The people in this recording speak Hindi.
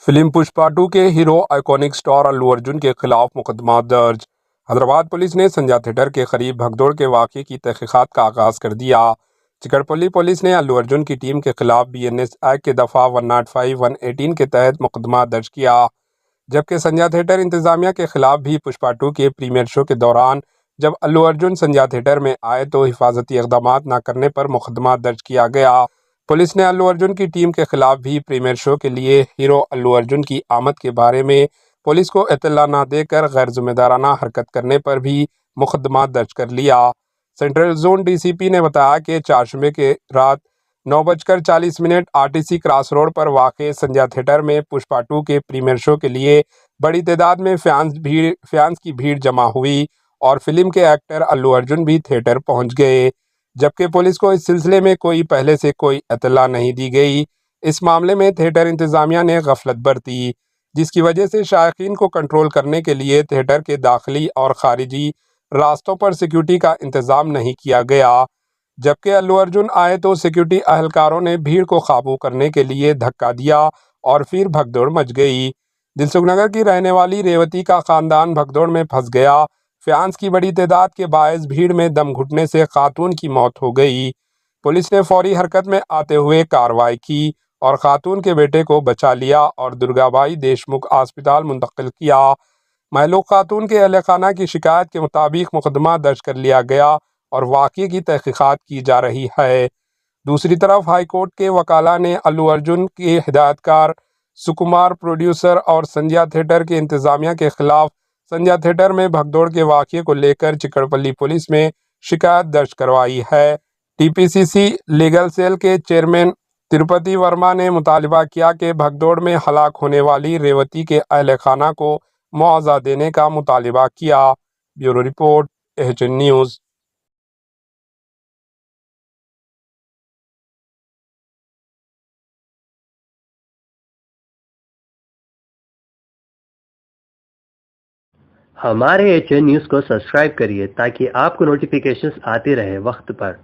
फिल्म पुष्पा 2 के hero iconic star Allu Arjun के खिलाफ मुकदमा दर्ज। हैदराबाद पुलिस ने संजय थिएटर के करीब भगदौड़ के वाक़े की तहकीकात का आगाज कर दिया। चिकड़पल्ली पुलिस ने अल्लू अर्जुन की टीम के खिलाफ BNS एक्ट के दफ़ा 105, 118 के तहत मुकदमा दर्ज किया, जबकि संजय थिएटर इंतजामिया के खिलाफ भी पुष्पा 2 के प्रीमियर शो के दौरान जब अल्लू अर्जुन संजय थिएटर में आए तो हिफाजती इक़दाम न करने पर मुकदमा दर्ज किया गया। पुलिस ने अल्लू अर्जुन की टीम के खिलाफ भी प्रीमियर शो के लिए हीरो अल्लू अर्जुन की आमद के बारे में पुलिस को इत्तला न देकर गैर जिम्मेदाराना हरकत करने पर भी मुकदमा दर्ज कर लिया। सेंट्रल जोन DCP ने बताया कि चारशंबे के रात 9:40 RTC क्रॉस रोड पर वाक़ संजय थिएटर में पुष्पा 2 के प्रीमियर शो के लिए बड़ी तादाद में फैंस की भीड़ जमा हुई और फिल्म के एक्टर अल्लू अर्जुन भी थिएटर पहुंच गए, जबकि पुलिस को इस सिलसिले में पहले से कोई इत्तला नहीं दी गई। इस मामले में थिएटर इंतजामिया ने गफलत बरती, जिसकी वजह से शायकीन को कंट्रोल करने के लिए थिएटर के दाखिली और खारिजी रास्तों पर सिक्योरिटी का इंतजाम नहीं किया गया। जबकि अल्लू अर्जुन आए तो सिक्योरिटी अहलकारों ने भीड़ को काबू करने के लिए धक्का दिया और फिर भगदौड़ मच गई। दिलसुखनगर की रहने वाली रेवती का खानदान भगदौड़ में फंस गया। फैंस की बड़ी तादाद के बायस भीड़ में दम घुटने से खातून की मौत हो गई। पुलिस ने फौरी हरकत में आते हुए कार्रवाई की और खातून के बेटे को बचा लिया और दुर्गाबाई देशमुख अस्पताल मुंतकिल किया। महलूक खातून के अहल खाना की शिकायत के मुताबिक मुकदमा दर्ज कर लिया गया और वाक़े की तहकीकात की जा रही है। दूसरी तरफ हाईकोर्ट के वकाला ने अल्लू अर्जुन के हिदायतकार सुकुमार प्रोड्यूसर और संजय थिएटर के इंतजामिया के खिलाफ संजय थिएटर में भगदौड़ के वाक़े को लेकर चिकड़पल्ली पुलिस में शिकायत दर्ज करवाई है। TPCC लीगल सेल के चेयरमैन तिरुपति वर्मा ने मुतालबा किया कि भगदौड़ में हलाक होने वाली रेवती के अहल खाना को मुआवजा देने का मुतालबा किया। Bureau report, AHN news. हमारे HN न्यूज़ को सब्सक्राइब करिए ताकि आपको नोटिफिकेशंस आते रहे वक्त पर।